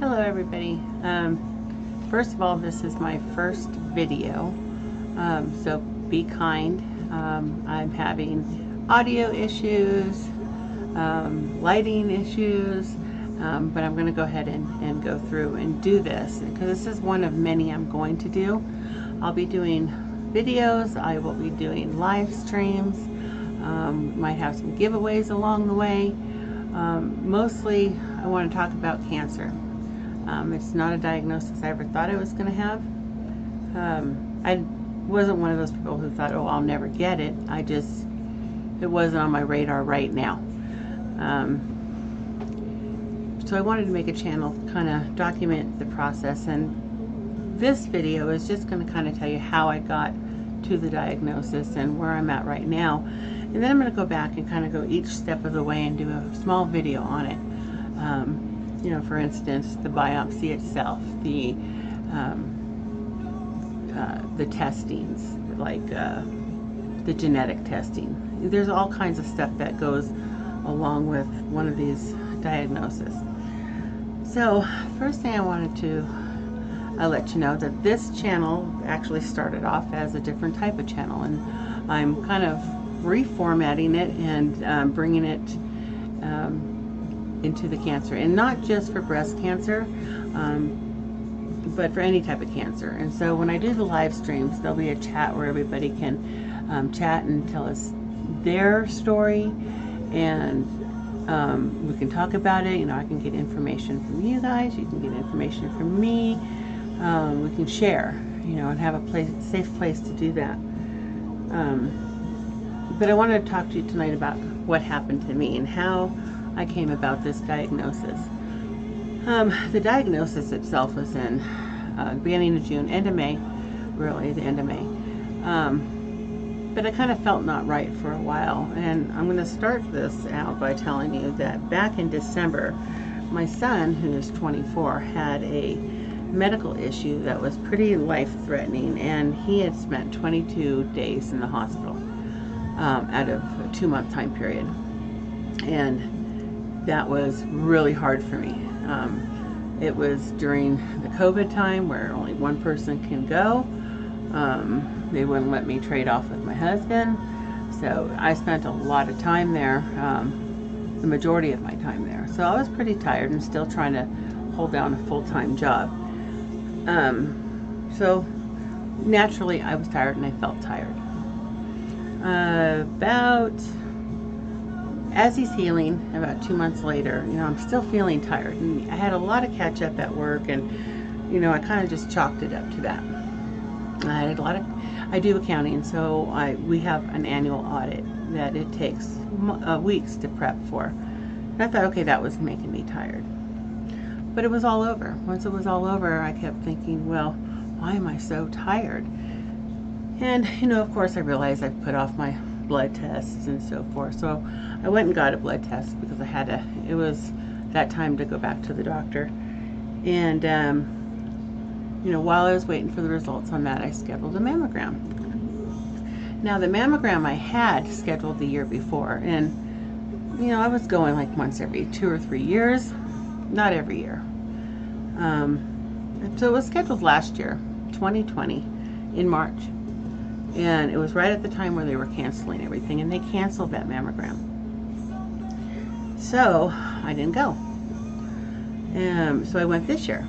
Hello everybody. First of all, this is my first video, so be kind. I'm having audio issues, lighting issues, but I'm going to go ahead and go through and do this because this is one of many I'm going to do. I'll be doing videos, I will be doing live streams, might have some giveaways along the way. Mostly I want to talk about cancer. It's not a diagnosis I ever thought I was going to have. I wasn't one of those people who thought, oh, I'll never get it. It wasn't on my radar right now. So I wanted to make a channel, kind of document the process, and this video is just going to kind of tell you how I got to the diagnosis and where I'm at right now. And then I'm going to go back and kind of go each step of the way and do a small video on it. You know, for instance, the biopsy itself, the testings, like the genetic testing. There's all kinds of stuff that goes along with one of these diagnoses. So, first thing I wanted to let you know that this channel actually started off as a different type of channel, and I'm kind of reformatting it and bringing it into the cancer, and not just for breast cancer, but for any type of cancer. And so when I do the live streams, there'll be a chat where everybody can chat and tell us their story, and we can talk about it. You know, I can get information from you guys, you can get information from me, we can share, you know, and have a safe place to do that. But I wanted to talk to you tonight about what happened to me and how I came about this diagnosis. The diagnosis itself was in beginning of June, end of May, really, the end of May. But I kind of felt not right for a while, and I'm going to start this out by telling you that back in December, my son, who is 24, had a medical issue that was pretty life-threatening, and he had spent 22 days in the hospital out of a 2-month time period. And that was really hard for me. It was during the COVID time where only one person can go. They wouldn't let me trade off with my husband. So I spent a lot of time there, the majority of my time there. So I was pretty tired and still trying to hold down a full-time job. So naturally I was tired and I felt tired. As he's healing, about 2 months later, you know, I'm still feeling tired, and I had a lot of catch up at work, and you know, I kind of just chalked it up to that. I do accounting, so we have an annual audit that it takes weeks to prep for. And I thought, okay, that was making me tired. But it was all over. Once it was all over, I kept thinking, well, why am I so tired? And you know, of course, I realized I put off my blood tests and so forth. So I went and got a blood test because it was that time to go back to the doctor. And you know, while I was waiting for the results on that, I scheduled a mammogram. Now the mammogram I had scheduled the year before, and you know, I was going like once every 2 or 3 years, not every year. So it was scheduled last year, 2020, in March. And it was right at the time where they were canceling everything, and they canceled that mammogram. So I didn't go. So I went this year.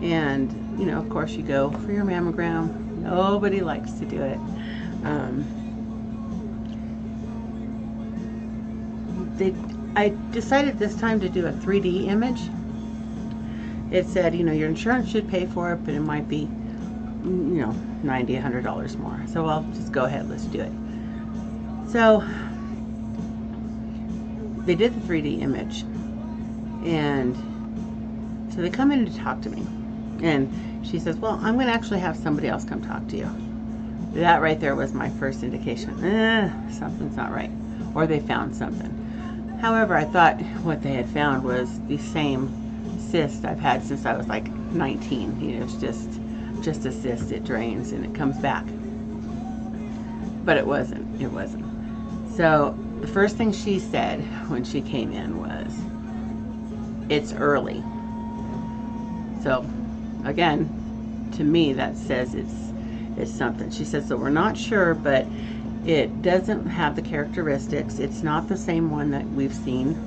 And, you know, of course you go for your mammogram. Nobody likes to do it. I decided this time to do a 3D image. It said, you know, your insurance should pay for it, but it might be, you know, $90, $100 more. So I'll just go ahead, let's do it. So they did the 3D image, and so they come in to talk to me, and she says, well, I'm going to actually have somebody else come talk to you. That right there was my first indication. Something's not right, or they found something. However, I thought what they had found was the same cyst I've had since I was like 19. You know, it's just a cyst, it drains and it comes back. But it wasn't. So the first thing she said when she came in was, it's early. So again, to me, that says it's something. She says, so we're not sure, but it doesn't have the characteristics. It's not the same one that we've seen.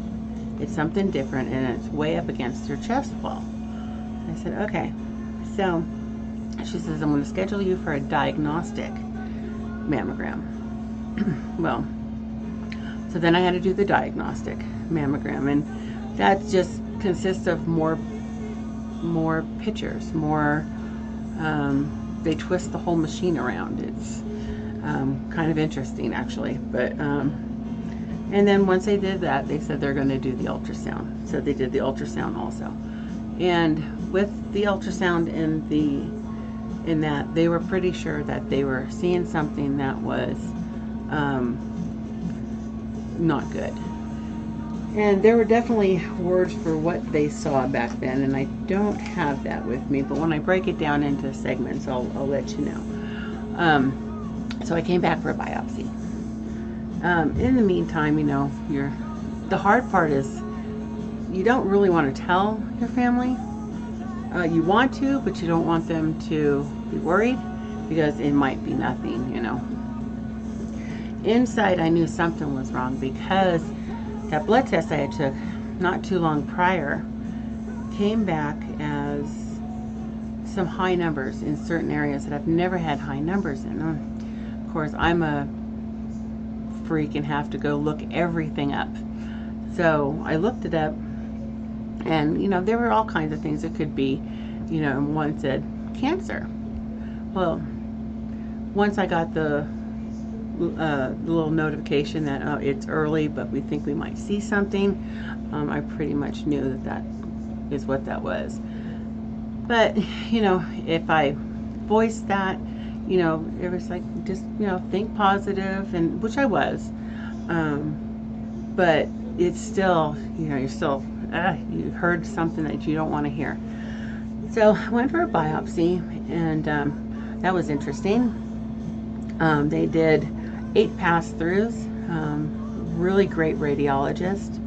It's something different, and it's way up against her chest wall. I said, okay. So she says, I'm going to schedule you for a diagnostic mammogram. Well, so then I had to do the diagnostic mammogram, and that just consists of more pictures, they twist the whole machine around. It's kind of interesting, actually. But and then once they did that, they said they're going to do the ultrasound. So they did the ultrasound also, and with the ultrasound in that, they were pretty sure that they were seeing something that was not good. And there were definitely words for what they saw back then, and I don't have that with me, but when I break it down into segments, I'll let you know. So I came back for a biopsy. In the meantime, the hard part is you don't really want to tell your family. You want to, but you don't want them to be worried, because it might be nothing, Inside, I knew something was wrong, because that blood test I took not too long prior came back as some high numbers in certain areas that I've never had high numbers in. Of course, I'm a freak and have to go look everything up. So I looked it up, and there were all kinds of things it could be. And one said cancer. Well, once I got the little notification that it's early, but we think we might see something, I pretty much knew that is what that was. But if I voiced that, it was like, just think positive, and which I was, but it's still, you're still you heard something that you don't want to hear. So I went for a biopsy, and that was interesting. They did 8 pass-throughs, really great radiologist.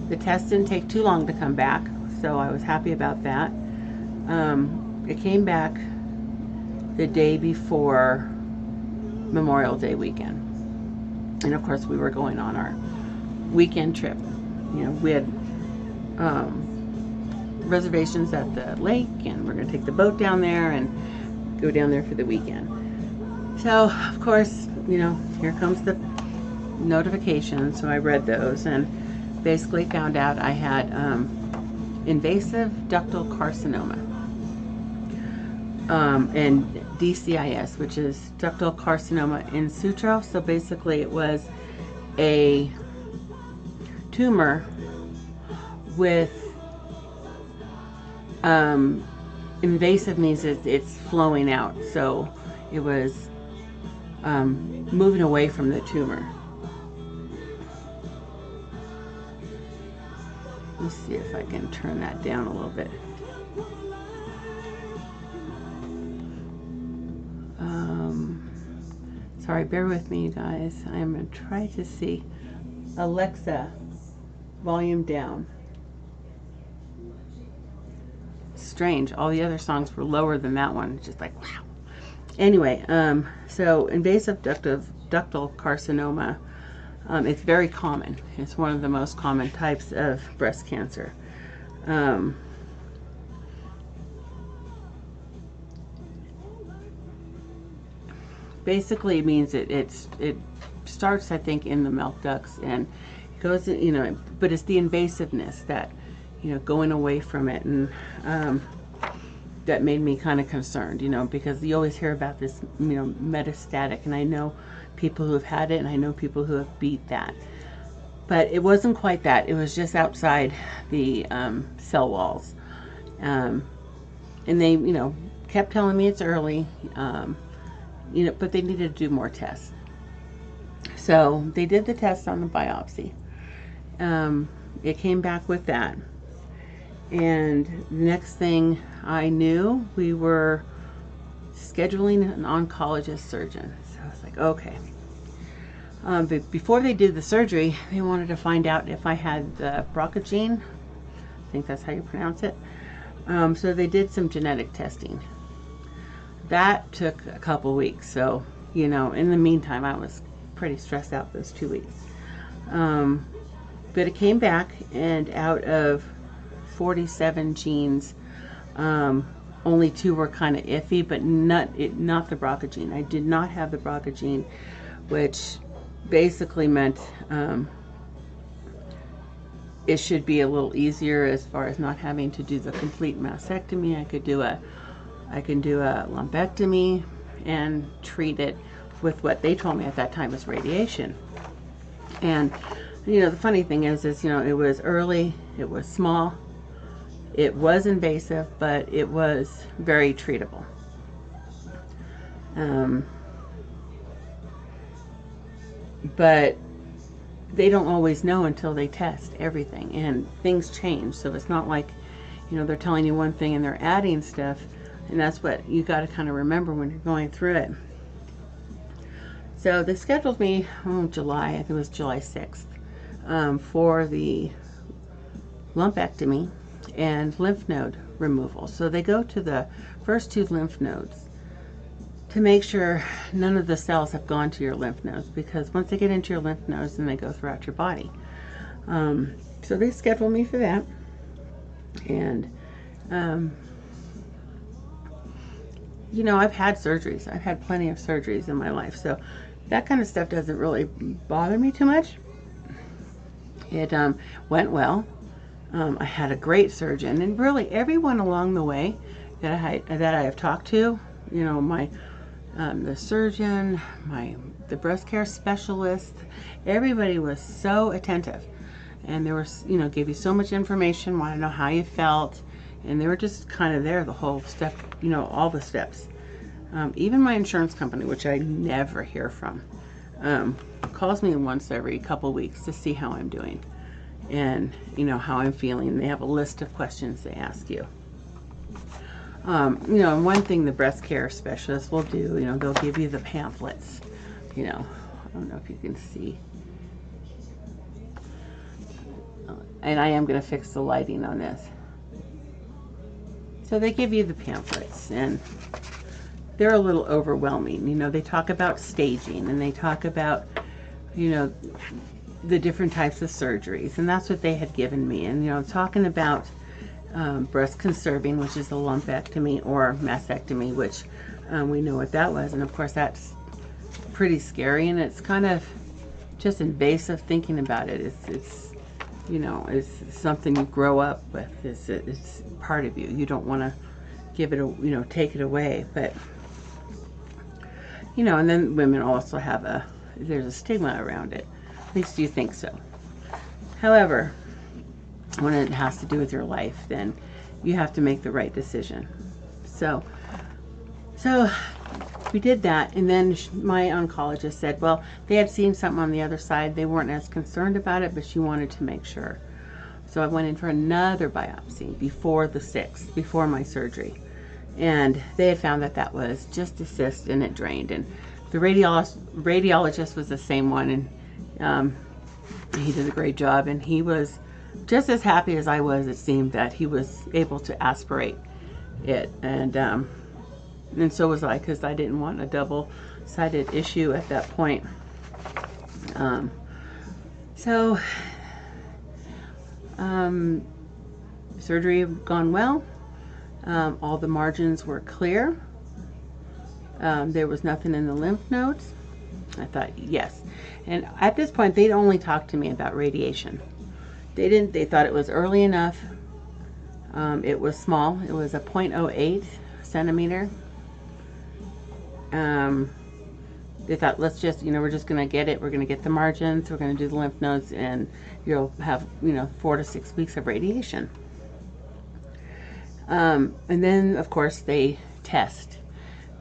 The test didn't take too long to come back, so I was happy about that. It came back the day before Memorial Day weekend. And of course, we were going on our weekend trip. We had reservations at the lake, and we're going to take the boat down there and go down there for the weekend. So, of course, here comes the notification. So I read those and basically found out I had invasive ductal carcinoma, and DCIS, which is ductal carcinoma in situ. So basically it was a tumor with invasive means it's flowing out. So it was moving away from the tumor. Let's see if I can turn that down a little bit. Sorry, bear with me, you guys. I'm going to try to see. Alexa, volume down. Strange. All the other songs were lower than that one. Just like, wow. Anyway, so invasive ductal carcinoma, it's very common. It's one of the most common types of breast cancer. Basically, it means it starts, I think, in the milk ducts, and it goes, but it's the invasiveness that, going away from it, and that made me kind of concerned, because you always hear about this, metastatic, and I know people who have had it, and I know people who have beat that, but it wasn't quite that. It was just outside the cell walls, and they, kept telling me it's early, but they needed to do more tests. So they did the test on the biopsy. It came back with that. And the next thing I knew, we were scheduling an oncologist surgeon. So I was like, okay. But before they did the surgery, they wanted to find out if I had the BRCA gene, I think that's how you pronounce it. So they did some genetic testing. That took a couple weeks. So, you know, in the meantime, I was pretty stressed out those 2 weeks. But it came back, and out of 47 genes, only 2 were kind of iffy, but not the BRCA gene. I did not have the BRCA gene, which basically meant it should be a little easier as far as not having to do the complete mastectomy. I can do a lumpectomy and treat it with what they told me at that time was radiation. And you know, the funny thing is you know, it was early, it was small, it was invasive, but it was very treatable. But they don't always know until they test everything, and things change. So it's not like, you know, they're telling you one thing and they're adding stuff, and that's what you got to kind of remember when you're going through it. So they scheduled me July, I think it was July 6th, for the lumpectomy and lymph node removal. So they go to the first 2 lymph nodes to make sure none of the cells have gone to your lymph nodes, because once they get into your lymph nodes, then they go throughout your body. So they scheduled me for that. And you know, I've had surgeries. I've had plenty of surgeries in my life, so that kind of stuff doesn't really bother me too much. It went well. I had a great surgeon, and really everyone along the way that I have talked to, you know, the surgeon, the breast care specialist, everybody was so attentive, and they were, you know, gave you so much information, wanted to know how you felt, and they were just kind of there the whole step, you know, all the steps. Even my insurance company, which I never hear from, calls me once every couple weeks to see how I'm doing and, you know, how I'm feeling. They have a list of questions they ask you. You know, one thing the breast care specialist will do, you know, they'll give you the pamphlets, you know, I don't know if you can see. And I am going to fix the lighting on this. So they give you the pamphlets, and they're a little overwhelming. You know, they talk about staging, and they talk about, you know, the different types of surgeries, and that's what they had given me. And, you know, talking about breast conserving, which is a lumpectomy, or mastectomy, which we know what that was. And of course, that's pretty scary, and it's kind of just invasive thinking about it. It's you know, it's something you grow up with. It's part of you. You don't want to give it, you know, take it away. But, you know, and then women also have there's a stigma around it. At least you think so. However, when it has to do with your life, then you have to make the right decision. So we did that, and then my oncologist said, well, they had seen something on the other side. They weren't as concerned about it, but she wanted to make sure. So I went in for another biopsy before the 6th, before my surgery. And they had found that that was just a cyst, and it drained. And the radiologist was the same one, and he did a great job. And he was just as happy as I was, it seemed, that he was able to aspirate it. And so was I, because I didn't want a double-sided issue at that point. Surgery had gone well. All the margins were clear. There was nothing in the lymph nodes. I thought, yes. And at this point, they'd only talked to me about radiation. They thought it was early enough. It was small. It was a 0.08 centimeter. They thought, let's just, you know, we're just going to get it. We're going to get the margins. We're going to do the lymph nodes, and you'll have, you know, 4 to 6 weeks of radiation. And then, of course, they test.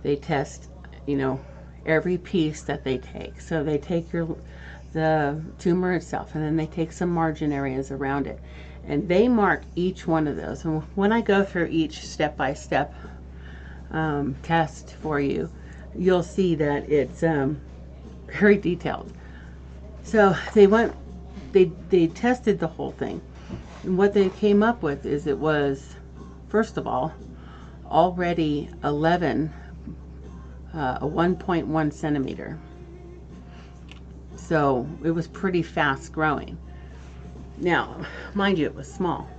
They test, you know, every piece that they take. So they take the tumor itself, and then they take some margin areas around it. And they mark each one of those. And when I go through each step-by-step test for you, you'll see that it's very detailed. So they tested the whole thing. And what they came up with is it was, first of all, already 11, a 1.1 centimeter. So it was pretty fast growing. Now, mind you, it was small.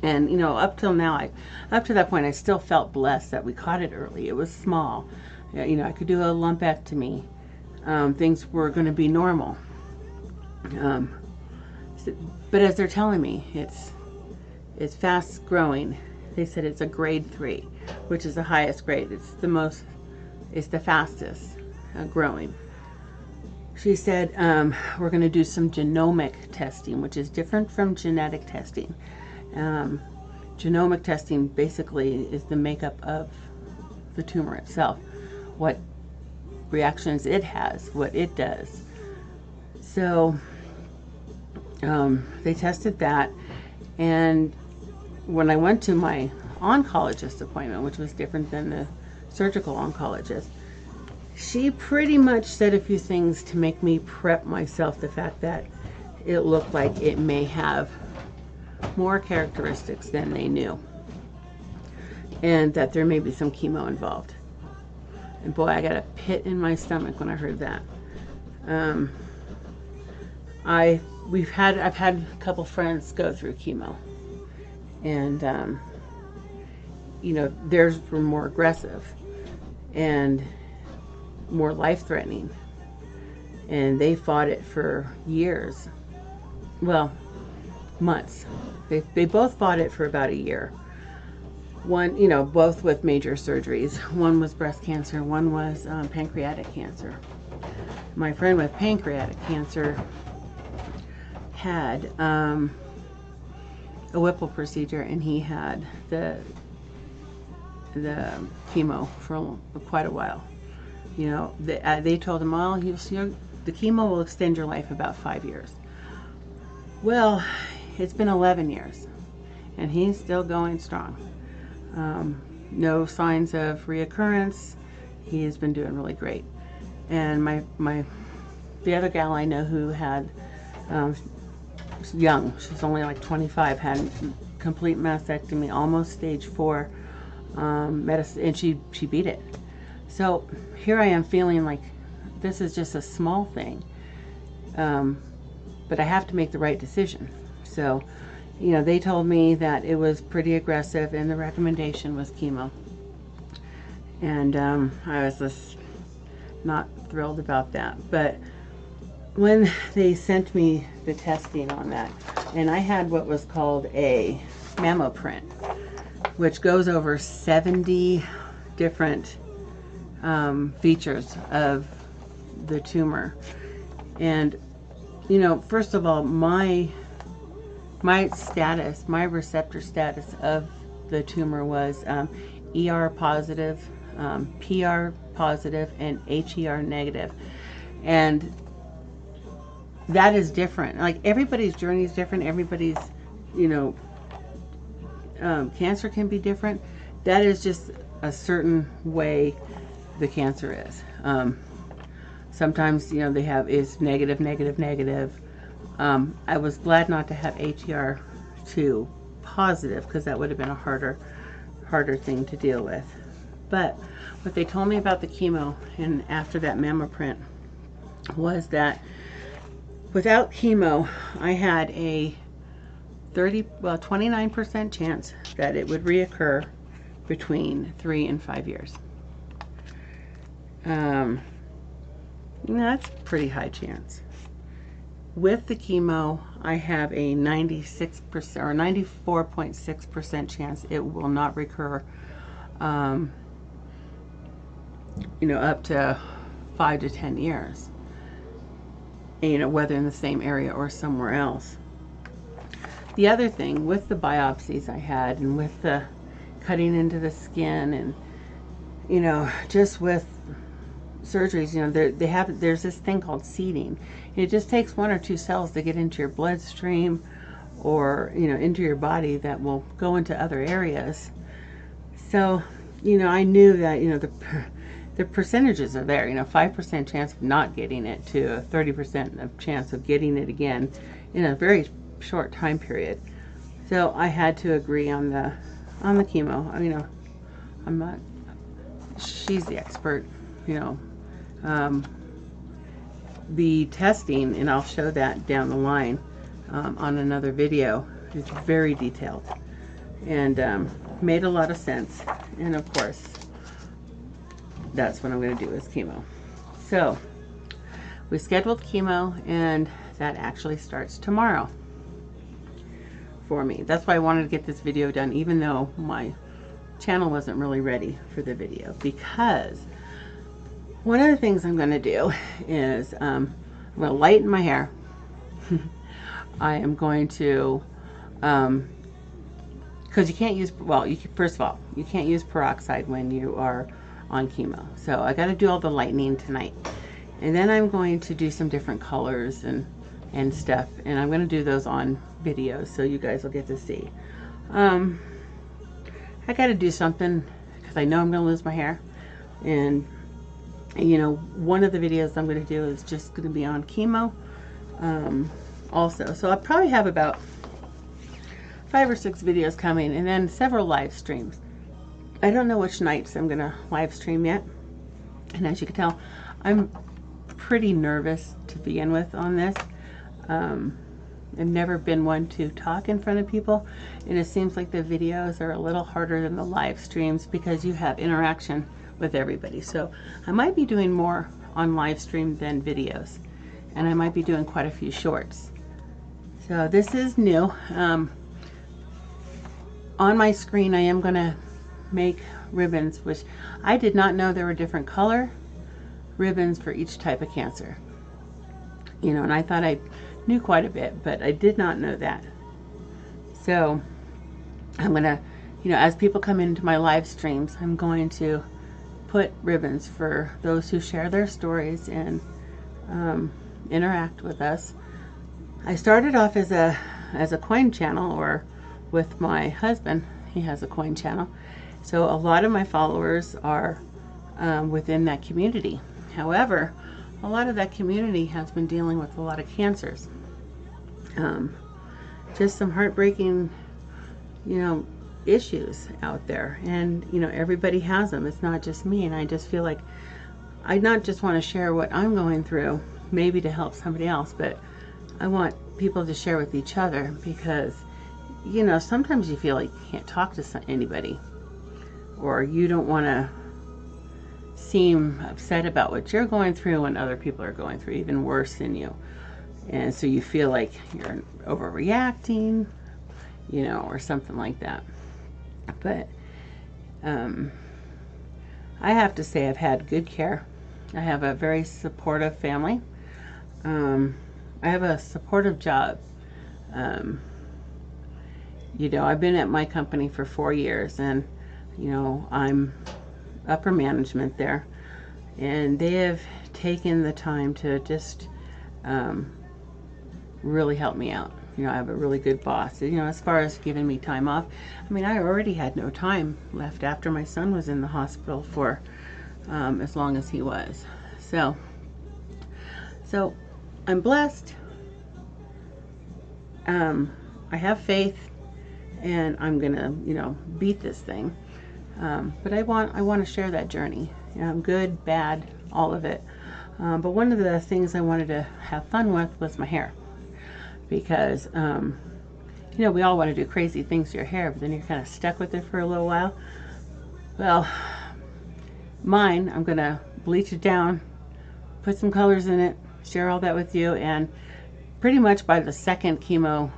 And, you know, up till now, up to that point, I still felt blessed that we caught it early. It was small. You know, I could do a lumpectomy. Things were going to be normal. But as they're telling me, it's fast growing. They said it's a grade 3, which is the highest grade. It's the fastest growing. She said, we're going to do some genomic testing, which is different from genetic testing. Genomic testing basically is the makeup of the tumor itself, what reactions it has, what it does. So they tested that, and when I went to my oncologist appointment, which was different than the surgical oncologist, she pretty much said a few things to make me prep myself, the fact that it looked like it may have more characteristics than they knew, and that there may be some chemo involved. And boy, I got a pit in my stomach when I heard that. I've had a couple friends go through chemo, and you know, theirs were more aggressive and more life-threatening, and they fought it for years. Well, months. They both fought it for about a year. One, you know, both with major surgeries. One was breast cancer, one was pancreatic cancer. My friend with pancreatic cancer had a Whipple procedure, and he had the chemo for quite a while. You know, they told him, well, the chemo will extend your life about 5 years. Well, it's been 11 years, and he's still going strong. No signs of reoccurrence. He has been doing really great. And the other gal I know who had, young, she's only like 25, had complete mastectomy, almost stage 4 medicine, and she beat it. So here I am feeling like this is just a small thing, but I have to make the right decision. So, you know, they told me that it was pretty aggressive, and the recommendation was chemo. And I was just not thrilled about that. But when they sent me the testing on that, and I had what was called a mammoprint, which goes over 70 different features of the tumor. And, you know, first of all, my status, my receptor status of the tumor was ER positive, PR positive, and HER negative. And that is different. Like, everybody's journey is different. Everybody's, you know, cancer can be different. That is just a certain way the cancer is. Sometimes, you know, they have is negative, negative, negative. I was glad not to have HER2 positive, because that would have been a harder thing to deal with. But what they told me about the chemo and after that mammoprint was that without chemo, I had a 29% chance that it would reoccur between 3 and 5 years. That's a pretty high chance. With the chemo, I have a 96% or 94.6% chance it will not recur, you know, up to 5 to 10 years, you know, whether in the same area or somewhere else. The other thing with the biopsies I had, and with the cutting into the skin, and, you know, just with surgeries, you know, there's this thing called seeding. It just takes 1 or 2 cells to get into your bloodstream, or, you know, into your body, that will go into other areas. So, you know, I knew that, you know, the percentages are there. You know, 5% chance of not getting it to a 30% of chance of getting it again in a very short time period. So I had to agree on the chemo. I mean, I'm not, she's the expert, you know. The testing, and I'll show that down the line on another video. It's very detailed and made a lot of sense. And of course, that's what I'm going to do is chemo. So we scheduled chemo, and that actually starts tomorrow for me. That's why I wanted to get this video done, even though my channel wasn't really ready for the video, because one of the things I'm going to do is I'm going to lighten my hair. I am going to, because you can't use, well, first of all, you can't use peroxide when you are on chemo. So I got to do all the lightening tonight. And then I'm going to do some different colors and stuff. And I'm going to do those on videos so you guys will get to see. I got to do something because I know I'm going to lose my hair. And you know, one of the videos I'm going to do is just going to be on chemo also. So I'll probably have about 5 or 6 videos coming, and then several live streams. I don't know which nights I'm going to live stream yet. And as you can tell, I'm pretty nervous to begin with on this. I've never been one to talk in front of people, and it seems like the videos are a little harder than the live streams because you have interaction with everybody. So I might be doing more on live stream than videos, and I might be doing quite a few shorts. So this is new. On my screen I am going to make ribbons, which I did not know there were different color ribbons for each type of cancer. You know, and I thought I knew quite a bit, but I did not know that. So I'm going to, you know, as people come into my live streams, I'm going to put ribbons for those who share their stories and interact with us. I started off as a coin channel, or with my husband. He has a coin channel. So a lot of my followers are within that community. However, a lot of that community has been dealing with a lot of cancers. Just some heartbreaking, you know, issues out there, and you know, everybody has them. It's not just me, and I just feel like I not just want to share what I'm going through, maybe to help somebody else, but I want people to share with each other, because you know, sometimes you feel like you can't talk to anybody, or you don't want to seem upset about what you're going through when other people are going through even worse than you, and so you feel like you're overreacting, you know, or something like that. But I have to say I've had good care. I have a very supportive family. I have a supportive job. You know, I've been at my company for 4 years, and you know, I'm upper management there, and they have taken the time to just really help me out. You know, I have a really good boss. You know, as far as giving me time off, I mean, I already had no time left after my son was in the hospital for as long as he was. So I'm blessed. I have faith, and I'm gonna, you know, beat this thing. But I want to share that journey. You know, good, bad, all of it. But one of the things I wanted to have fun with was my hair. Because, you know, we all want to do crazy things to your hair, but then you're kind of stuck with it for a little while. Well, mine, I'm going to bleach it down, put some colors in it, share all that with you, and pretty much by the second chemo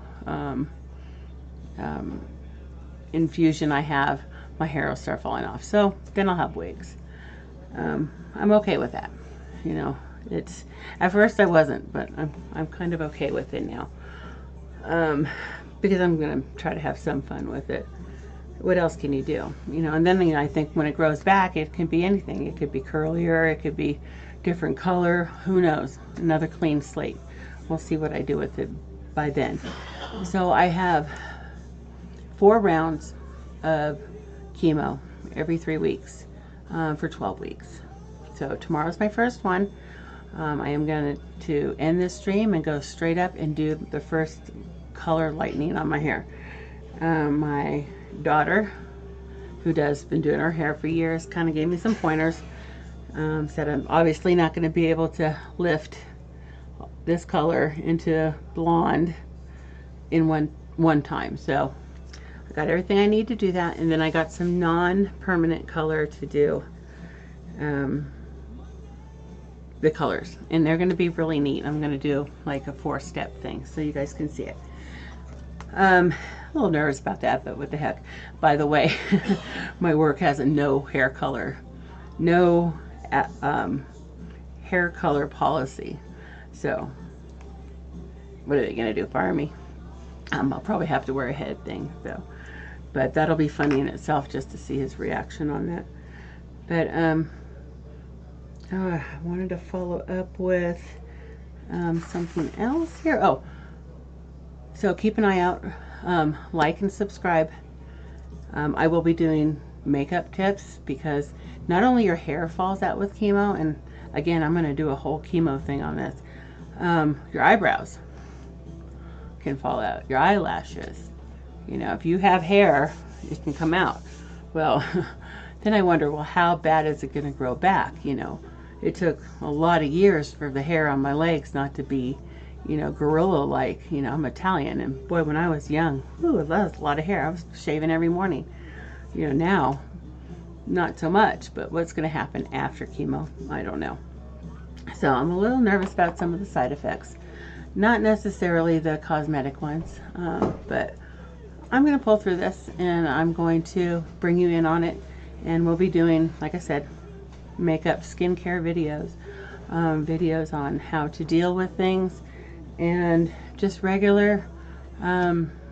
infusion I have, my hair will start falling off. So then I'll have wigs. I'm okay with that. You know, it's, at first I wasn't, but I'm kind of okay with it now. Because I'm going to try to have some fun with it. What else can you do? You know, and then, you know, I think when it grows back, it can be anything. It could be curlier, it could be different color, who knows? Another clean slate. We'll see what I do with it by then. So I have 4 rounds of chemo every 3 weeks for 12 weeks. So tomorrow's my first one. I am going to end this stream and go straight up and do the first color lightening on my hair. My daughter, who been doing her hair for years, kind of gave me some pointers. Said I'm obviously not going to be able to lift this color into blonde in one time. So I got everything I need to do that, and then I got some non-permanent color to do the colors, and they're going to be really neat. I'm going to do like a 4-step thing so you guys can see it. A little nervous about that, but what the heck. By the way, my work has a no hair color policy. So what are they going to do, fire me? I'll probably have to wear a head thing though, but that'll be funny in itself just to see his reaction on that. But I wanted to follow up with something else here. Oh, so keep an eye out, like and subscribe. I will be doing makeup tips, because not only your hair falls out with chemo, and again, I'm going to do a whole chemo thing on this, your eyebrows can fall out, your eyelashes. You know, if you have hair, it can come out. Well, then I wonder, well, how bad is it going to grow back? You know, it took a lot of years for the hair on my legs not to be, you know, gorilla-like. You know, I'm Italian, and boy, when I was young, ooh, that was a lot of hair. I was shaving every morning. You know, now, not so much, but what's going to happen after chemo, I don't know. So I'm a little nervous about some of the side effects. Not necessarily the cosmetic ones, but I'm going to pull through this, and I'm going to bring you in on it, and we'll be doing, like I said, makeup, skincare videos, videos on how to deal with things, and just regular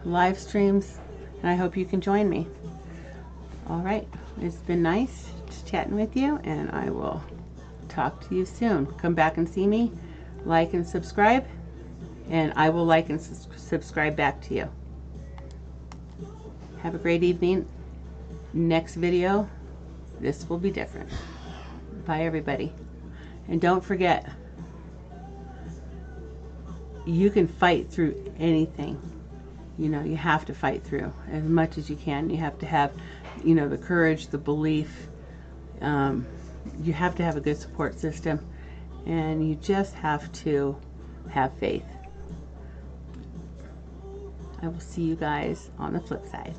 live streams, and I hope you can join me. All right, it's been nice chatting with you, and I will talk to you soon. Come back and see me, like and subscribe, and I will like and subscribe back to you. Have a great evening. Next video, this will be different. Bye, everybody. And don't forget, you can fight through anything. You know, you have to fight through as much as you can. You have to have, you know, the courage, the belief. You have to have a good support system, and you just have to have faith. I will see you guys on the flip side.